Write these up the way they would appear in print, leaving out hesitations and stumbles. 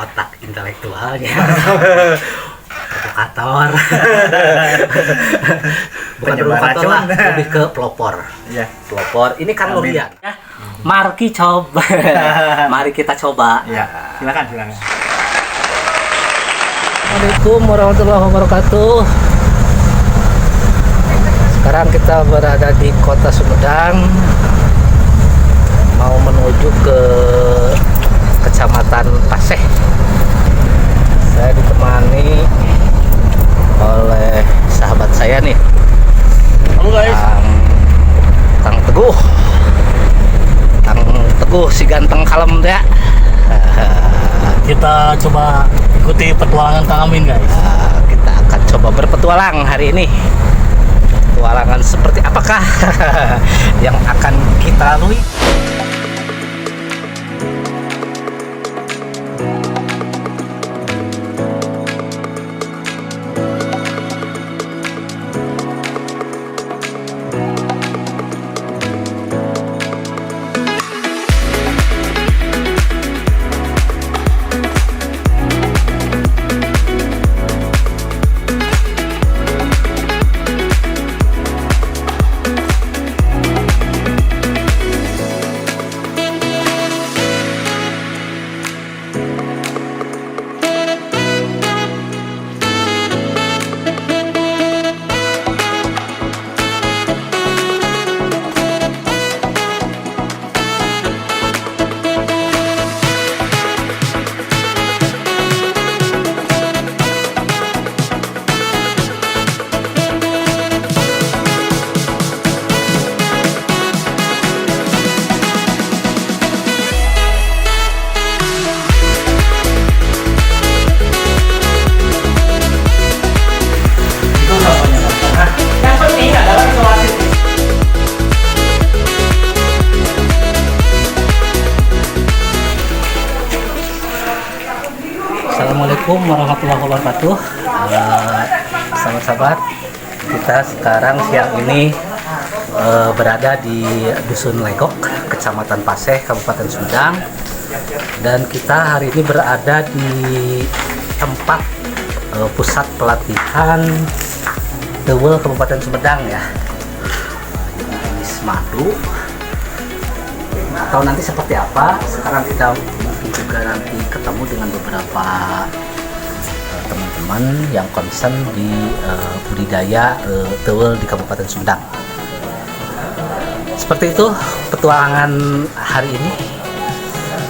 otak intelektualnya. Provokator. Bukan provokator lah, lebih ke pelopor. Iya. Pelopor. Ini kan Lurian. Ya. Mari coba. Mari kita coba. Iya. Silakan. Assalamualaikum warahmatullahi wabarakatuh. Sekarang kita berada di Kota Sumedang, mau menuju ke Kecamatan Paseh. Saya ditemani oleh sahabat saya nih. Halo guys. Kang Teguh. Kang Teguh si ganteng kalem ya. Kita coba ikuti petualangan Kang Amin guys. Kita akan coba berpetualang hari ini. Petualangan seperti apakah yang akan kita lalui? Assalamualaikum warahmatullahi wabarakatuh. Sahabat-sahabat, kita sekarang siang ini berada di Dusun Legok, Kecamatan Paseh, Kabupaten Sumedang, dan kita hari ini berada di tempat pusat pelatihan Teuweul Kabupaten Sumedang ya, di Semadu. Atau nanti seperti apa? Sekarang kita mungkin juga nanti ketemu dengan beberapa teman-teman yang concern di budidaya teuweul di Kabupaten Sumedang. Seperti itu petualangan hari ini.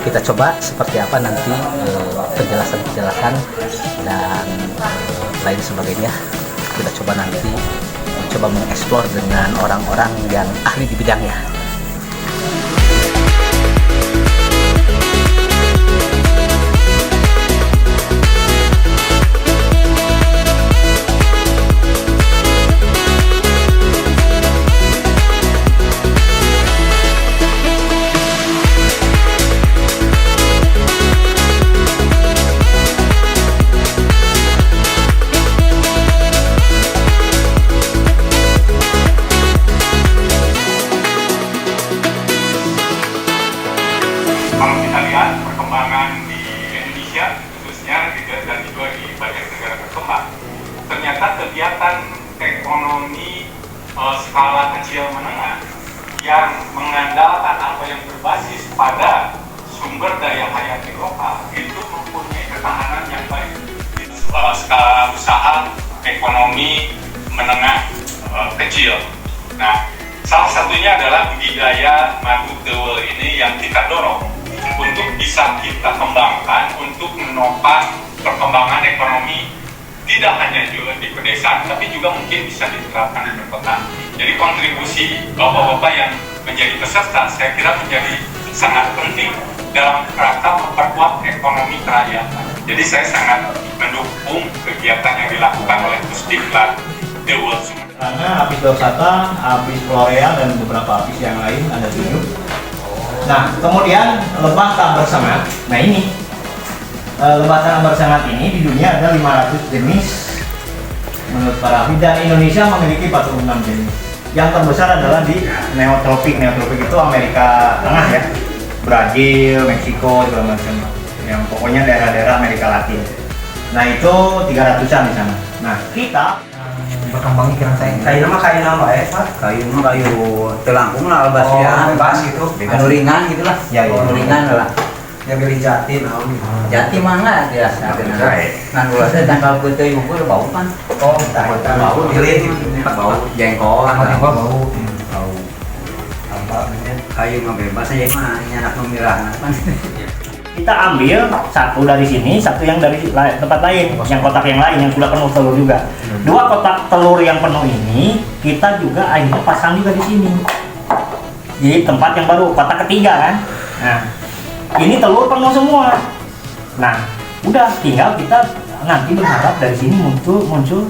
Kita coba seperti apa nanti penjelasan-penjelasan dan lain sebagainya. Kita coba nanti mencoba mengeksplor dengan orang-orang yang ahli di bidangnya. Kalau kita lihat perkembangan di Indonesia khususnya dan juga di banyak negara berkembang, ternyata kegiatan ekonomi skala kecil menengah yang mengandalkan apa yang berbasis pada sumber daya hayati lokal itu mempunyai ketahanan yang baik. Skala usaha ekonomi menengah kecil. Nah, salah satunya adalah budidaya madu teuweul ini yang kita dorong untuk bisa kita kembangkan untuk menopang perkembangan ekonomi tidak hanya juga di pedesaan tapi juga mungkin bisa diterapkan di kota. Jadi kontribusi bapak-bapak yang menjadi peserta saya kira menjadi sangat penting dalam rangka memperkuat ekonomi kerakyatan. Jadi saya sangat mendukung kegiatan yang dilakukan oleh Pusdiklat Teuweul Sumedang. Karena apis dorsata, apis florea dan beberapa apis yang lain ada 7. Nah, kemudian lebah tambar sangat. Nah ini lebah tambar sangat ini di dunia ada 500 jenis menurut para ahli, dan Indonesia memiliki 46 jenis. Yang terbesar adalah di neotropik. Neotropik itu Amerika Tengah ya, Brazil, Meksiko segala macam. yang pokoknya daerah-daerah Amerika Latin. Nah itu 300-an di sana. Nah kita berkembangnya kira saya Kayu nama Pak. Kayu telangkung lah albasnya. bebas gitu. Anu ringan gitulah. Ya, ya. Anu ringan lah. Yang beli jati naon gitu. Jati mangga biasa. Nah, dulu saya tangkal putih bubur bau kan. Oh, bau Pilih bau jengkol. bau. Bau. Apa namanya? Kayu mah bebas aja mah anak memirah kan. Kita ambil satu dari sini, satu yang dari tempat lain, yang kotak yang lain yang sudah penuh telur juga. Dua kotak telur yang penuh ini kita juga akhirnya pasang juga di sini. Di tempat yang baru, kotak ketiga kan. Nah, ini telur penuh semua. Nah, udah tinggal kita nanti berharap dari sini muncul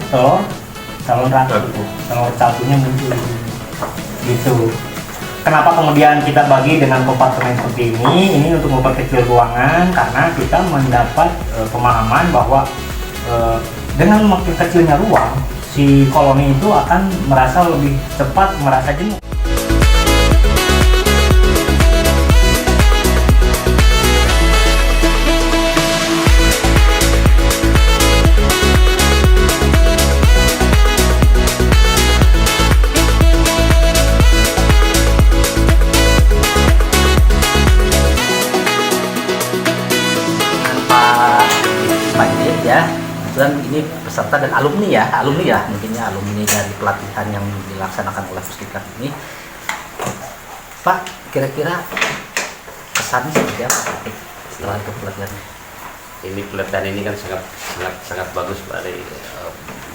telur ratu, telur satunya muncul gitu. Kenapa kemudian kita bagi dengan kompartemen seperti ini? Ini untuk memperkecil ruangan karena kita mendapat pemahaman bahwa dengan makin kecilnya ruang, si koloni itu akan merasa lebih cepat merasa jenuh. Ya, kebetulan ini peserta dan alumni ya mungkinnya alumni dari pelatihan yang dilaksanakan oleh Puskesmas ini. Pak, kira-kira kesannya seperti apa setelah itu pelatihan? Ini pelatihan ini kan sangat bagus dari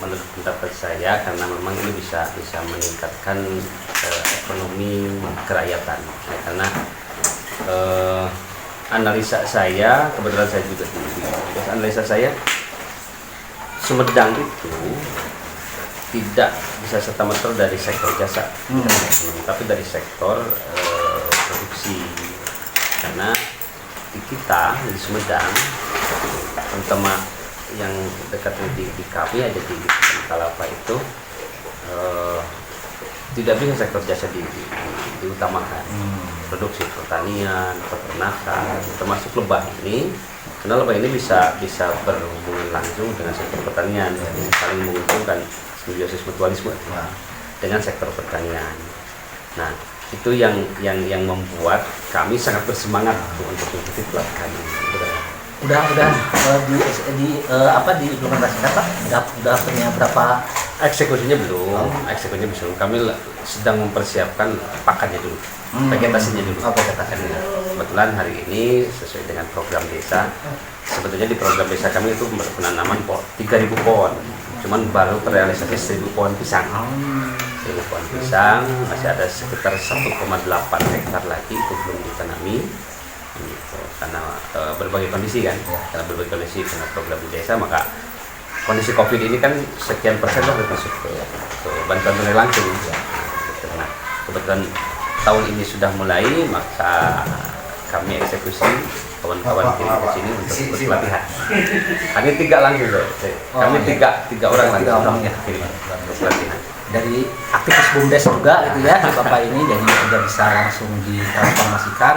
menurut pendapat saya, karena memang ini bisa meningkatkan ekonomi kerakyatan ya, karena analisa saya, kebetulan saya juga analisa saya, Sumedang itu tidak bisa serta-merta dari sektor jasa, tapi dari sektor produksi. Karena di kita di Sumedang, terutama yang dekat di kami ada di Kalapa itu tidak bisa sektor jasa diutamakan. Produksi pertanian, peternakan, termasuk lebah ini. Karena lebah ini bisa berhubungan langsung dengan sektor pertanian, saling menguntungkan, simbiosis mutualisme dengan sektor pertanian. Nah, itu yang membuat kami sangat bersemangat untuk mengikuti pelatihan ini. Udah diimplementasikan Pak? Udah punya berapa? Eksekusinya belum, Kami sedang mempersiapkan paketnya dulu, vegetasinya dulu. Vegetasinya. Kebetulan hari ini sesuai dengan program desa, sebetulnya di program desa kami itu penanaman 3.000 pohon, cuman baru terrealisasi 1.000 pohon pisang. 1.000 pohon pisang, masih ada sekitar 1,8 hektar lagi itu belum ditanami. Gitu. Karena berbagai kondisi kan, karena program di desa, maka kondisi COVID ini kan sekian persen lah masuk ke bantuan tunai langsung. Nah, kebetulan tahun ini sudah mulai, maka kami eksekusi kawan-kawan tim ke sini untuk berpelatihan. Kami 3 langsung, kami tiga orang langsung berpelatihan. Dari aktivis BUMDes juga gitu ya, Bapak ini, jadi sudah bisa langsung ditransformasikan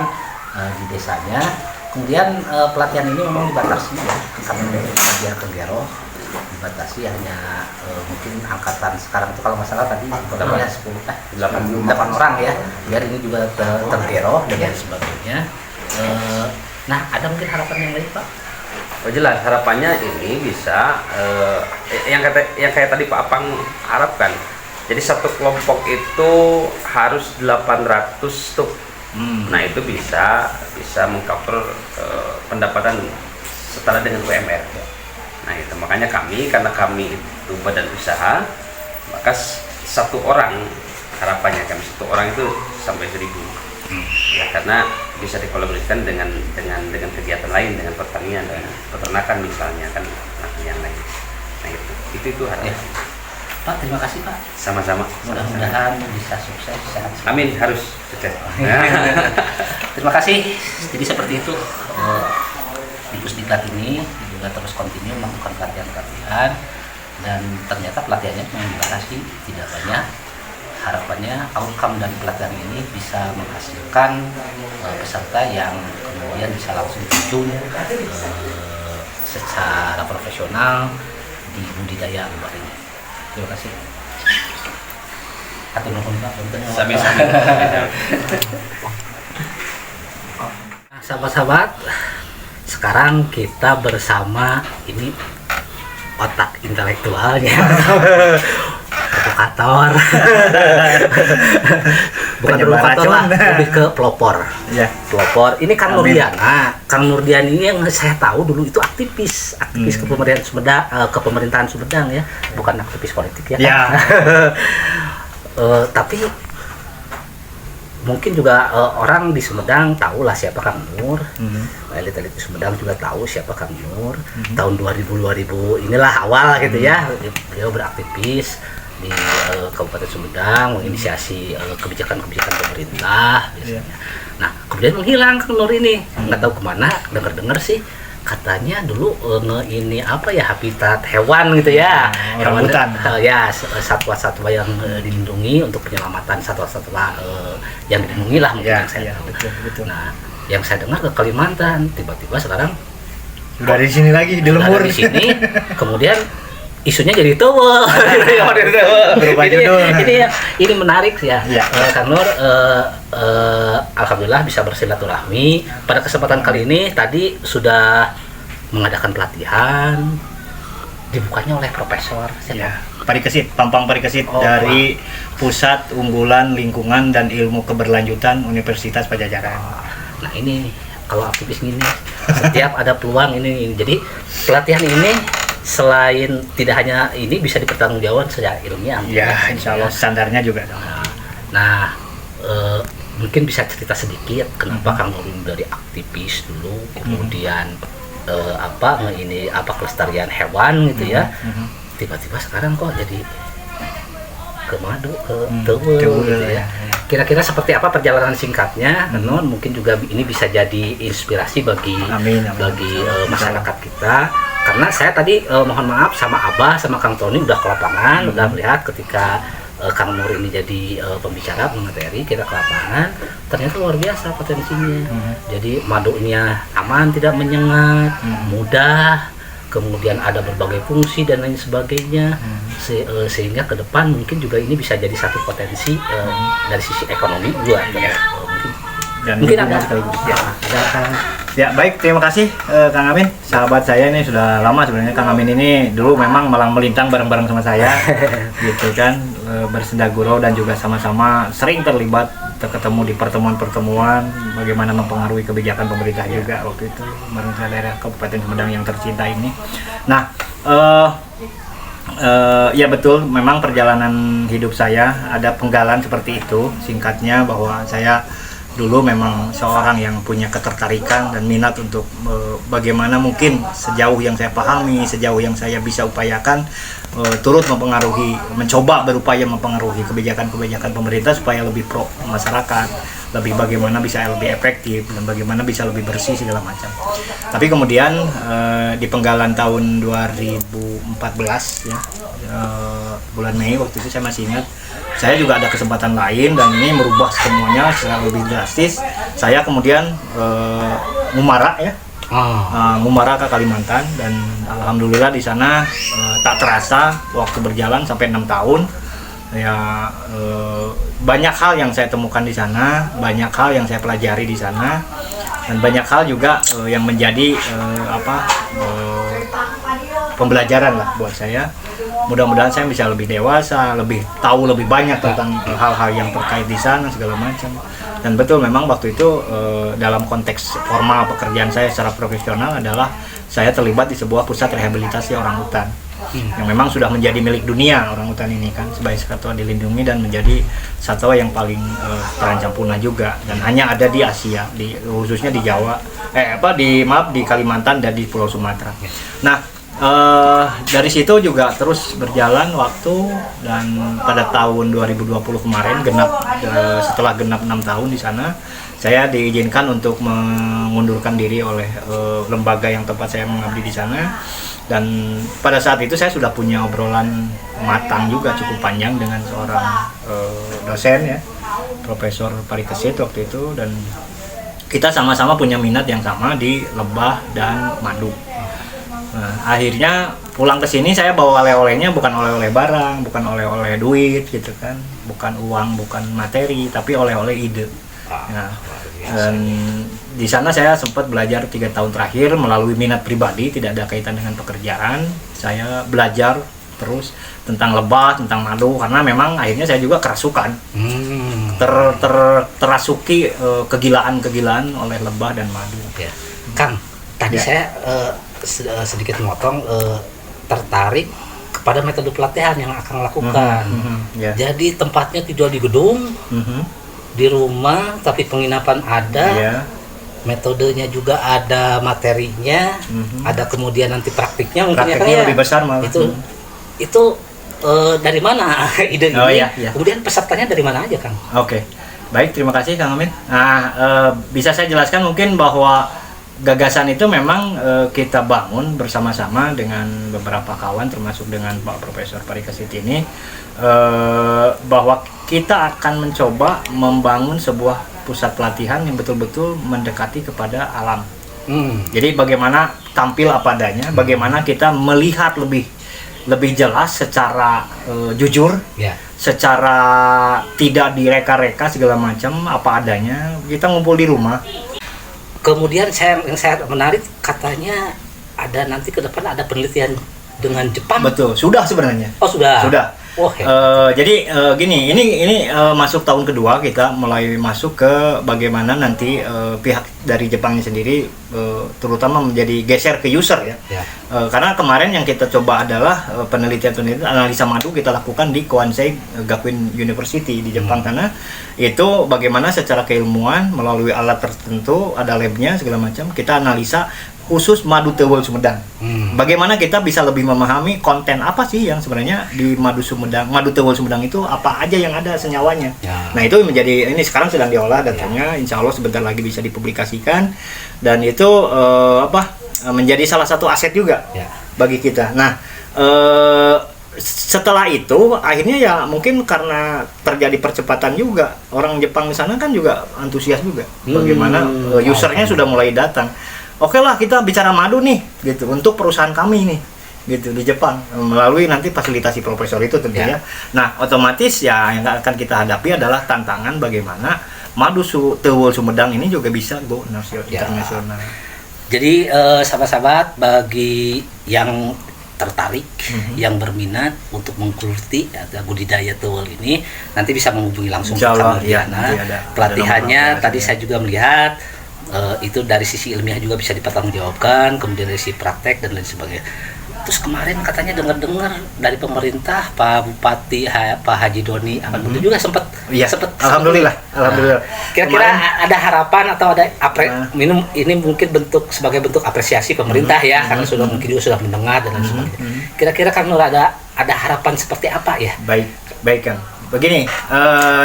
di desanya. Kemudian pelatihan ini memang dibatasi ya, kami bagian ke Gero dibatasi hanya mungkin angkatan sekarang itu kalau masalah tadi programnya 8 orang ya, biar ini juga tergero dan sebagainya. Nah, ada mungkin harapan yang lain Pak? Oh jelas, harapannya ini bisa yang kayak tadi Pak Apang harapkan. Jadi satu kelompok itu harus 800 stuk. Nah itu bisa mengcover pendapatan setara dengan UMR. Nah itu makanya karena kami itu badan usaha, maka satu orang harapannya kami satu orang itu sampai 1.000. Ya karena bisa dikolaborasikan dengan kegiatan lain, dengan pertanian, dengan peternakan misalnya kan, yang lain. Nah itu harapan. Pak, terima kasih Pak. Sama-sama. Mudah-mudahan bisa sukses, sehat. Amin, harus sukses. Terima kasih. Jadi seperti itu, di Pusdiklat ini juga terus kontinu melakukan pelatihan-pelatihan, dan ternyata pelatihannya memang dibatasi, tidak banyak. harapannya outcome dari pelatihan ini bisa menghasilkan peserta yang kemudian bisa langsung terjun secara profesional di budidaya lebah ini. Terima kasih. Atur nuhun Pak. Sami-sami. Nah, sahabat-sahabat, sekarang kita bersama ini otak intelektualnya. Provokator. Bukan provokator lah, lebih ke pelopor. Ya. Pelopor. Ini Kang Nurdiana. Kang Nurdiana ini yang saya tahu dulu itu aktivis kepemerintahan Sumedang, kepemerintahan Sumedang ya, bukan aktivis politik ya. Ya. Tapi mungkin juga orang di Sumedang tahu lah siapa Kang Nur. Elit-elit di Sumedang juga tahu siapa Kang Nur. Tahun 2000 inilah awal gitu ya. Beliau beraktivis di Kabupaten Sumedang, menginisiasi kebijakan-kebijakan pemerintah biasanya. Nah, kemudian menghilang Kang Nur ini, nggak tahu kemana. Dengar-dengar sih katanya dulu ini apa ya, habitat hewan gitu ya, orang hutan. Ya, satwa-satwa yang dilindungi untuk penyelamatan satwa-satwa yang dilindungi lah mungkin yang saya tahu. Betul. Nah, yang saya dengar ke Kalimantan, tiba-tiba sekarang Udah di sini lagi, di lembur. di sini, kemudian isunya jadi tua. Berubah judul. Ini menarik ya. Ya. Kang Nur, alhamdulillah bisa bersilaturahmi. Pada kesempatan kali ini tadi sudah mengadakan pelatihan, dibukanya oleh Profesor. Ya, Parikesit, Pampang Parikesit Oh, dari Pusat Unggulan Lingkungan dan Ilmu Keberlanjutan Universitas Pajajaran. Nah ini kalau aktivis ini setiap ada peluang ini. Jadi pelatihan ini selain tidak hanya ini bisa dipertanggungjawabkan secara ilmiah. Ya, insya Allah standarnya juga. Nah, mungkin bisa cerita sedikit kenapa Kang Nur dari aktivis dulu, kemudian kelestarian hewan gitu ya, tiba-tiba sekarang kok jadi ke madu, ke tewe gitu ya. Kira-kira seperti apa perjalanan singkatnya? Nur mungkin juga ini bisa jadi inspirasi bagi Amin. masyarakat kita. Karena saya tadi mohon maaf sama Abah sama Kang Tony udah ke lapangan, udah melihat ketika Kang Nur ini jadi pembicara materi, kita ke lapangan, ternyata luar biasa potensinya. Jadi madunya aman, tidak menyengat, mudah, kemudian ada berbagai fungsi dan lain sebagainya, sehingga ke depan mungkin juga ini bisa jadi satu potensi dari sisi ekonomi juga. Mungkin ada sekaligus ya. Ada Kang. Ya, baik, terima kasih Kang Amin. Sahabat saya ini sudah lama sebenarnya. Kang Amin ini dulu memang malang melintang bareng-bareng sama saya gitu kan, bersendagurau dan juga sama-sama sering terlibat, ketemu di pertemuan-pertemuan bagaimana mempengaruhi kebijakan pemerintah juga waktu itu bareng daerah Kabupaten Sumedang yang tercinta ini. Nah, ya betul, memang perjalanan hidup saya ada penggalan seperti itu. Singkatnya bahwa saya dulu memang seorang yang punya ketertarikan dan minat untuk bagaimana mungkin sejauh yang saya pahami, sejauh yang saya bisa upayakan, turut mencoba berupaya mempengaruhi kebijakan-kebijakan pemerintah supaya lebih pro masyarakat, lebih bagaimana bisa lebih efektif dan bagaimana bisa lebih bersih segala macam. Tapi kemudian di penggalan tahun 2014 ya, bulan Mei waktu itu saya masih ingat, saya juga ada kesempatan lain dan ini merubah semuanya secara lebih drastis. Saya kemudian ngumara ya, ngumara ke Kalimantan dan alhamdulillah di sana tak terasa waktu berjalan sampai 6 tahun. Ya, banyak hal yang saya temukan di sana, banyak hal yang saya pelajari di sana, dan banyak hal juga yang menjadi pembelajaran lah buat saya. Mudah-mudahan saya bisa lebih dewasa, lebih tahu lebih banyak tentang hal-hal yang terkait di sana segala macam. Dan betul memang waktu itu dalam konteks formal pekerjaan saya secara profesional adalah saya terlibat di sebuah pusat rehabilitasi orangutan yang memang sudah menjadi milik dunia. Orangutan ini kan sebagai satwa dilindungi dan menjadi satwa yang paling terancam punah juga, dan hanya ada di Asia, khususnya di Jawa, di Kalimantan dan di Pulau Sumatera. Nah, Dari situ juga terus berjalan waktu, dan pada tahun 2020 kemarin setelah genap 6 tahun di sana, saya diizinkan untuk mengundurkan diri oleh lembaga yang tempat saya mengabdi di sana. Dan pada saat itu saya sudah punya obrolan matang juga cukup panjang dengan seorang dosen ya, Profesor Parikesit waktu itu, dan kita sama-sama punya minat yang sama di lebah dan madu. Nah, akhirnya pulang ke sini saya bawa oleh-olehnya bukan oleh-oleh barang, bukan oleh-oleh duit gitu kan, bukan uang, bukan materi, tapi oleh-oleh ide. Nah, dan di sana saya sempat belajar 3 tahun terakhir melalui minat pribadi, tidak ada kaitan dengan pekerjaan. Saya belajar terus tentang lebah, tentang madu, karena memang akhirnya saya juga kerasukan, terasuki kegilaan-kegilaan oleh lebah dan madu. Ya. Kang, tadi Ya. saya sedikit motong, tertarik kepada metode pelatihan yang akan lakukan. Ya. Jadi tempatnya tidak di gedung, di rumah, tapi penginapan ada. Ya. Metodenya juga ada, materinya ada, kemudian nanti praktiknya mungkin Prakteknya ya, Kang, lebih besar malah. itu dari mana ide ini? Oh, iya, iya. Kemudian pesertanya dari mana aja, Kang? Oke, baik, terima kasih Kang Amin. Nah, bisa saya jelaskan mungkin bahwa gagasan itu memang kita bangun bersama-sama dengan beberapa kawan, termasuk dengan Pak Profesor Parikesit ini, bahwa kita akan mencoba membangun sebuah pusat pelatihan yang betul-betul mendekati kepada alam. Jadi bagaimana tampil apa adanya, bagaimana kita melihat lebih jelas secara jujur, Ya. secara tidak direka-reka segala macam, apa adanya. Kita ngumpul di rumah. Kemudian yang saya menarik, katanya ada nanti ke depan ada penelitian dengan Jepang. Betul, sudah sebenarnya. Oh, sudah. Sudah. Oh, Jadi gini, ini masuk tahun kedua kita mulai masuk ke bagaimana nanti pihak dari Jepangnya sendiri terutama menjadi geser ke user ya. Ya. Karena kemarin yang kita coba adalah penelitian analisa madu kita lakukan di Kwansei Gakuin University di Jepang sana. Itu bagaimana secara keilmuan melalui alat tertentu, ada labnya segala macam, kita analisa khusus madu Teuwul Sumedang. Bagaimana kita bisa lebih memahami konten apa sih yang sebenarnya di madu Teuwul Sumedang itu, apa aja yang ada senyawanya. Ya. Nah, itu menjadi, ini sekarang sedang diolah datanya, insya Allah sebentar lagi bisa dipublikasikan, dan itu menjadi salah satu aset juga Ya. bagi kita. Nah, setelah itu akhirnya ya mungkin karena terjadi percepatan juga, orang Jepang di sana kan juga antusias juga bagaimana usernya sudah mulai datang. Oke lah, kita bicara madu nih gitu untuk perusahaan kami nih gitu di Jepang melalui nanti fasilitasi profesor itu tentunya. Ya. Nah, otomatis ya yang akan kita hadapi adalah tantangan bagaimana madu Teuwul Sumedang ini juga bisa go internasional. Jadi sahabat-sahabat, bagi yang tertarik, yang berminat untuk menggeluti budidaya Teuwul ini, nanti bisa menghubungi langsung Insya Allah, Kang ya, Nurdiana. nanti ada Pelatihannya nomor tadi ya. saya juga melihat itu dari sisi ilmiah juga bisa dipertanggungjawabkan, kemudian dari sisi praktek dan lain sebagainya. Terus kemarin katanya dengar-dengar dari pemerintah Pak Bupati Pak Haji Doni Ahmad Munir juga sempat. Alhamdulillah. Kira-kira ada harapan atau ada ini mungkin sebagai bentuk apresiasi pemerintah ya, karena mungkin juga sudah mendengar dan lain sebagainya. Kira-kira Kang Nur ada harapan seperti apa ya? Baik Kang. Begini,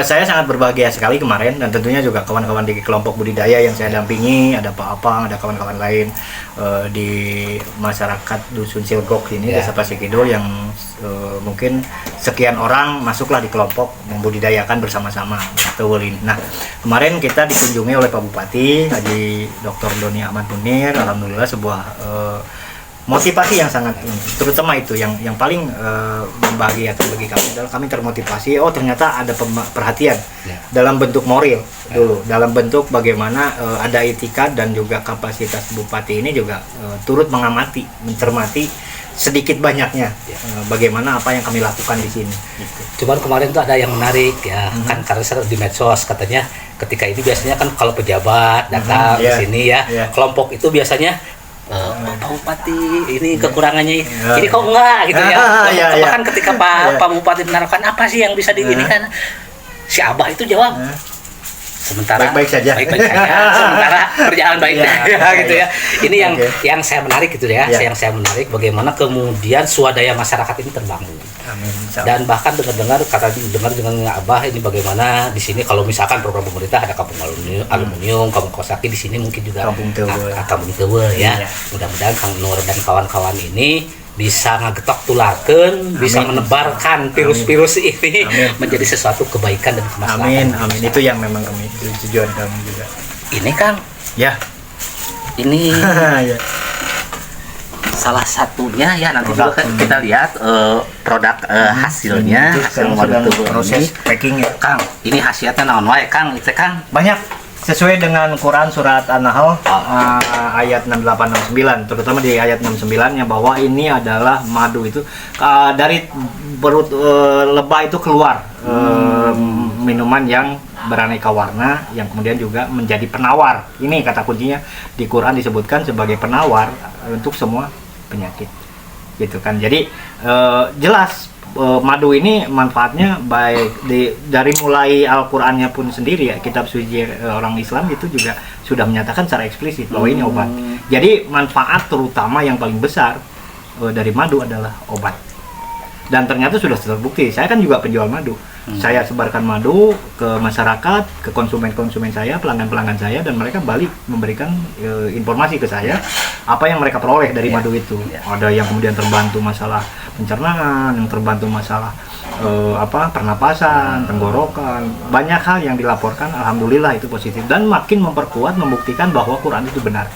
saya sangat berbahagia sekali kemarin, dan tentunya juga kawan-kawan di kelompok budidaya yang saya dampingi, ada Pak Apang, ada kawan-kawan lain di masyarakat Dusun Silgok ini, Desa Pasir Kidul, yang mungkin sekian orang masuklah di kelompok membudidayakan bersama-sama Teuwul ini. Nah, kemarin kita dikunjungi oleh Pak Bupati Haji Dr. Doni Ahmad Munir. Alhamdulillah sebuah motivasi yang sangat, terutama itu yang paling membahagiakan bagi kami adalah kami termotivasi. Oh, ternyata ada perhatian dalam bentuk moral dulu, dalam bentuk bagaimana ada itikat, dan juga kapasitas bupati ini juga turut mengamati, mencermati sedikit banyaknya bagaimana apa yang kami lakukan di sini. Gitu. Cuman kemarin tuh ada yang menarik ya, kan karena saya di medsos katanya ketika ini biasanya kan kalau pejabat datang ke sini ya, kelompok itu biasanya Pak Bupati ini kekurangannya ini kok enggak gitu ya. Bahkan ketika Pak Bupati menaruhkan apa sih yang bisa diinikan, si Abah itu jawab sementara Baik-baik saja. sementara berjalan baiknya Iya, ya, gitu ya. Ini yang Oke. yang saya menarik gitu ya, Iya. yang saya menarik bagaimana kemudian swadaya masyarakat ini terbangun. Amin. Insya Allah. Dan bahkan dengar-dengar kata dengar dengan Abah ini bagaimana di sini kalau misalkan program pemerintah ada kampung aluminium, kampung Kosaki di sini mungkin juga Kampung Tewe. kampung Tewe ya. Iya. Mudah-mudahan Kang Nur dan kawan-kawan ini bisa ngagetok tularkeun, bisa menebarkan virus-virus ini Amin. menjadi sesuatu kebaikan dan kemaslahatan. Amin. Itu yang memang kami tujuan kami juga. Ini Kang, Ya. ini Ya. salah satunya ya nanti Produk. juga kita lihat produk hasilnya, Itu hasil sekarang madu sedang Tewe proses ini. packing ya. Kang, ini hasilnya naon wae Kang? Itu Kang. Banyak sesuai dengan Quran surat An-Nahl ayat 6869, terutama di ayat 69 bahwa ini adalah madu itu dari perut lebah itu keluar minuman yang beraneka warna yang kemudian juga menjadi penawar. Ini kata kuncinya di Quran disebutkan sebagai penawar untuk semua penyakit. Gitu kan. Jadi jelas madu ini manfaatnya baik dari mulai Al-Qur'annya pun sendiri ya, kitab suci orang Islam itu juga sudah menyatakan secara eksplisit bahwa ini obat. Jadi manfaat terutama yang paling besar dari madu adalah obat. Dan ternyata sudah terbukti. Saya kan juga penjual madu. Saya sebarkan madu ke masyarakat, ke konsumen-konsumen saya, pelanggan-pelanggan saya, dan mereka balik memberikan informasi ke saya apa yang mereka peroleh dari madu itu. Ada yang kemudian terbantu masalah pencernaan, yang terbantu masalah pernapasan, tenggorokan, banyak hal yang dilaporkan. Alhamdulillah itu positif dan makin memperkuat, membuktikan bahwa Quran itu benar.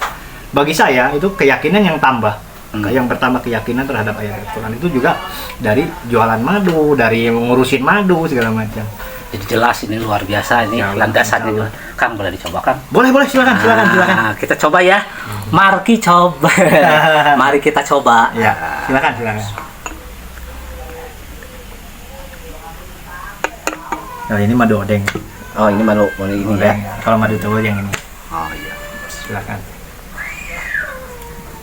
Bagi saya itu keyakinan yang tambah. Yang pertama keyakinan terhadap ayat Al-Quran itu juga dari jualan madu, dari ngurusin madu segala macam. Jadi jelas ini luar biasa ini Ya, landasannya. insya Allah. Kang boleh dicoba Kang? Boleh silakan. Nah, kita coba ya. Mari coba. Mari kita coba. Ya, silakan. Nah, ini madu odeng. Oh, ini malu ini ya. Kalau madu Tewe yang ini. Oh iya. Silakan.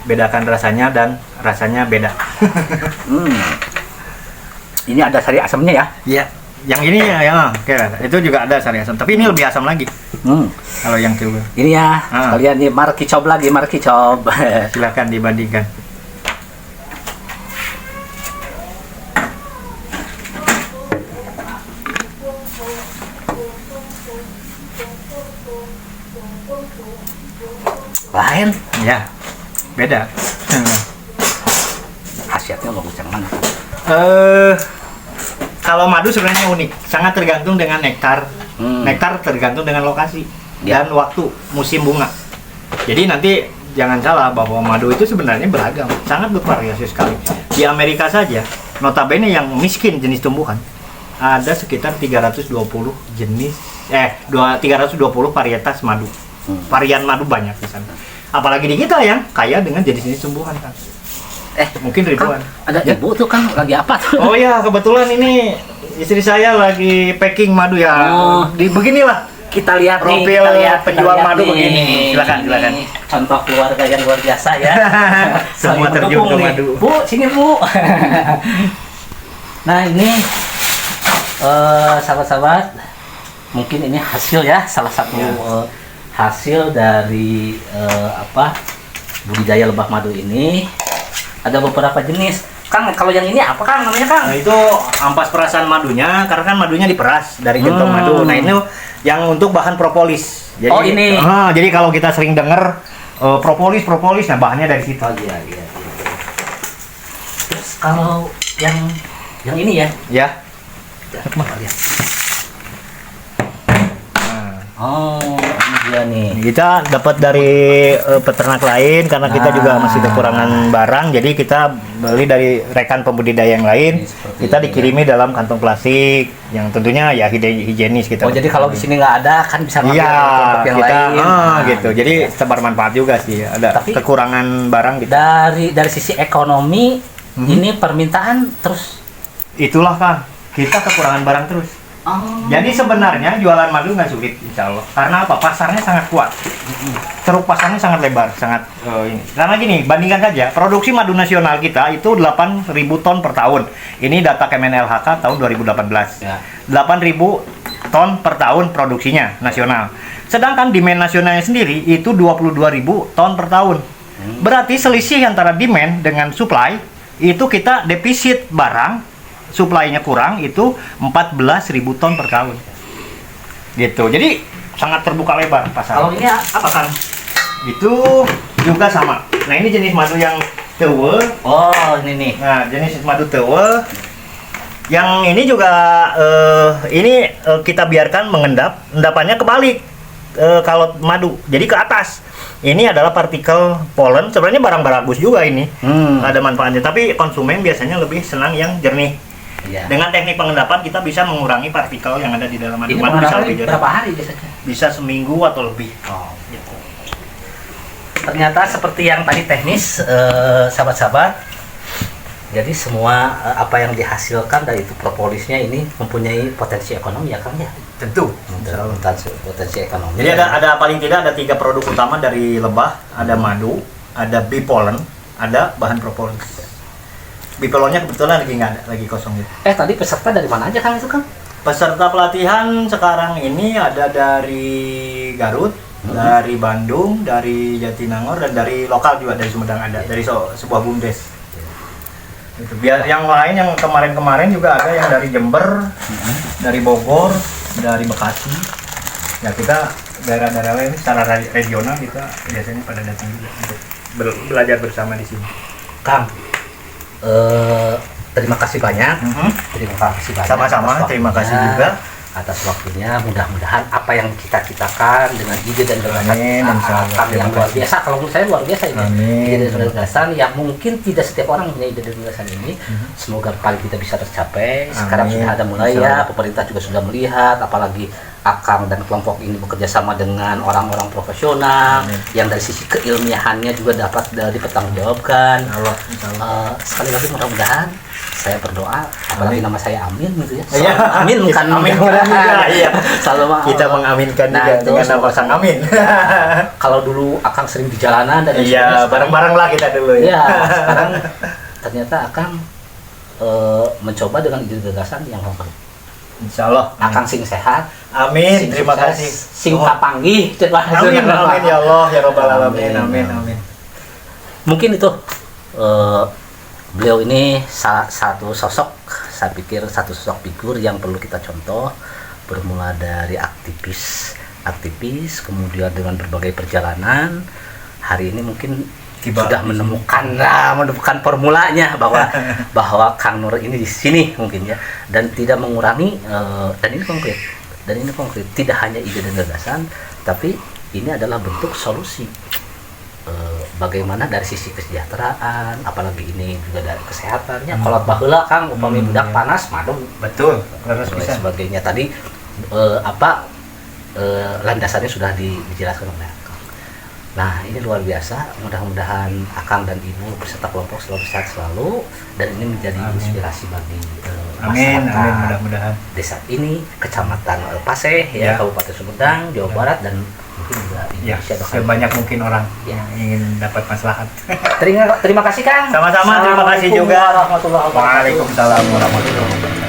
Bedakan rasanya dan rasanya beda. Ini ada sari asamnya ya. Iya. Yang ini ya, oke. Itu juga ada sari asam, tapi ini lebih asam lagi. Kalau yang Tewe. Ini ya. Sekalian nih mari coba lagi, mari coba. Silakan dibandingkan. Lain Ya. Beda. khasiatnya bagus yang mana? Kalau madu sebenarnya unik, sangat tergantung dengan nektar. Nektar tergantung dengan lokasi dan waktu musim bunga. Jadi nanti jangan salah bahwa madu itu sebenarnya beragam, sangat bervariasi sekali. Di Amerika saja, notabene yang miskin jenis tumbuhan, ada sekitar 320 varietas madu. Varian madu banyak di sana. Apalagi di kita yang kaya dengan jenis-jenis tumbuhan kan. Mungkin ribuan. Ada ibu tuh Kang lagi apa tuh? Oh ya, kebetulan ini istri saya lagi packing madu ya. Beginilah Kita lihat nih, profil kita lihat penjual madu nih. begini. Silakan. Ini contoh keluarga yang luar biasa ya. Semua Saling terjun mendukung ke nih. madu. Bu, sini Bu. Nah ini sahabat-sahabat, mungkin ini hasil ya, salah satu hasil dari budidaya lebah madu ini. Ada beberapa jenis. Kang, kalau yang ini apa Kang namanya Kang? Nah, itu ampas perasan madunya, karena kan madunya diperas dari gentong madu. Nah, ini yang untuk bahan propolis. Jadi, ini. Jadi kalau kita sering dengar propolis, nah bahannya dari situ. Iya. Terus kalau yang ini ya? Ya. Kita lihat. Oh, ini dia nih. Kita dapat dari peternak lain karena kita juga masih kekurangan barang, jadi kita beli dari rekan pembudidaya yang lain. Kita dikirimi dalam kantong plastik yang tentunya ya higienis kita. Oh, jadi kalau di sini nggak ada kan bisa ngambil Iya, produk yang kita lain. gitu. Jadi sebar manfaat juga sih. Ada Tapi kekurangan barang gitu. Dari sisi ekonomi ini permintaan terus. Itulah kan, kita kekurangan barang terus. Jadi sebenarnya jualan madu nggak sulit, insya Allah. Karena apa? Pasarnya sangat kuat. Ceruk pasarnya sangat lebar, sangat ini. Karena gini, bandingkan saja, produksi madu nasional kita itu 8.000 ton per tahun. Ini data Kemen LHK tahun 2018. Ya. 8.000 ton per tahun produksinya nasional. Sedangkan demand nasionalnya sendiri itu 22.000 ton per tahun. Berarti selisih antara demand dengan supply itu kita defisit barang, supply-nya kurang itu 14.000 ton per tahun. Gitu. Jadi sangat terbuka lebar pasar. Kalau ini apa Kang? Itu juga sama. Nah, ini jenis madu yang tewe. Oh, ini nih. Nah, jenis madu tewe. Yang ini juga kita biarkan mengendap. Endapannya kebalik. Kalau madu, jadi ke atas. Ini adalah partikel pollen. Sebenarnya barang bagus juga ini. Ada manfaatnya. Tapi konsumen biasanya lebih senang yang jernih. Iya. Dengan teknik pengendapan kita bisa mengurangi partikel yang ada di dalam madu. Ini Madu bisa lebih jernih. berapa hari biasanya? Bisa seminggu atau lebih. Oh, gitu. Ternyata seperti yang tadi teknis, sahabat-sahabat. Jadi semua apa yang dihasilkan dari itu propolisnya ini mempunyai potensi ekonomi ya Kang ya. Tentu. Potensi ekonomi. Jadi ada paling tidak ada 3 produk utama dari lebah, ada madu, ada bee pollen, ada bahan propolis. Bee pollennya kebetulan lagi nggak ada, lagi kosong gitu. Tadi peserta dari mana aja Kang itu Kang? Peserta pelatihan sekarang ini ada dari Garut, dari Bandung, dari Jatinangor, dan dari lokal juga dari Sumedang ada, dari sebuah bumdes. Itu biar yang lain yang kemarin-kemarin juga ada yang dari Jember, dari Bogor, dari Bekasi. Ya kita daerah-daerah lain secara regional kita biasanya pada datang juga untuk belajar bersama di sini. Kang, terima kasih banyak. Terima kasih banyak. Sama-sama, atas terima kasih waktunya, juga. atas waktunya. Mudah-mudahan apa yang kita citakan dengan ide dan gagasan Amin, insyaallah. Kang yang Terima luar kasih. biasa. Kalau menurut saya luar biasa ini. Amin. Ide dan gagasan yang mungkin tidak setiap orang punya ide dan gagasan ini. Semoga paling kita bisa tercapai. Sekarang Amin. sudah ada mulai Insyaallah. ya. Pemerintah juga sudah melihat, apalagi Akang dan kelompok ini bekerja sama dengan orang-orang profesional Amin. yang dari sisi keilmiahannya juga dapat dipertanggungjawabkan. Allah, insyaallah. Sekali lagi mudah-mudahan saya berdoa, apalagi nama saya Amin gitu ya. Iya. Selalu Amin bukan Amin. mudah-mudahan. Iya. Selalu Kita mengaminkan Nah, juga itu dengan nama semoga- Sang Amin. Kalau dulu Akang sering di jalanan dan lain Iya, sebagainya, bareng-bareng lah kita dulu Iya, ya. sekarang ternyata Akang mencoba dengan ide gagasan yang konkret. Insyaallah. Akang sing sehat, Amin. sing Terima sukses, kasih. sing kapanggih. Amin, amin ya Allah, ya Rabbal alamin. Amin. Amin, amin. Mungkin itu beliau ini satu sosok, saya pikir satu sosok figur yang perlu kita contoh, bermula dari aktivis, kemudian dengan berbagai perjalanan. Hari ini mungkin Tiba sudah di menemukan formulanya bahwa Kang Nur ini di sini mungkin ya, dan tidak mengurangi dan ini konkret, tidak hanya ide dan gagasan, tapi ini adalah bentuk solusi. Bagaimana dari sisi kesejahteraan, apalagi ini juga dari kesehatannya. Kalau baheula Kang upami budak panas madu Betul. Harus dan bisa. sebagainya tadi landasannya sudah dijelaskan oleh Akang. Nah, ini luar biasa. Mudah-mudahan Akang dan Ibu beserta kelompok selalu sehat selalu, dan ini menjadi inspirasi bagi Amin, masyarakat amin, mudah-mudahan. desa ini, Kecamatan Paseh ya, Ya. Kabupaten Sumedang, Jawa Barat, dan mungkin juga Ya, Indonesia. sebanyak mungkin orang Ya. yang ingin dapat maslahat. Terima kasih Kang. Sama-sama, terima kasih Assalamualaikum juga. warahmatullahi wabarakatuh. Waalaikumsalam warahmatullahi wabarakatuh.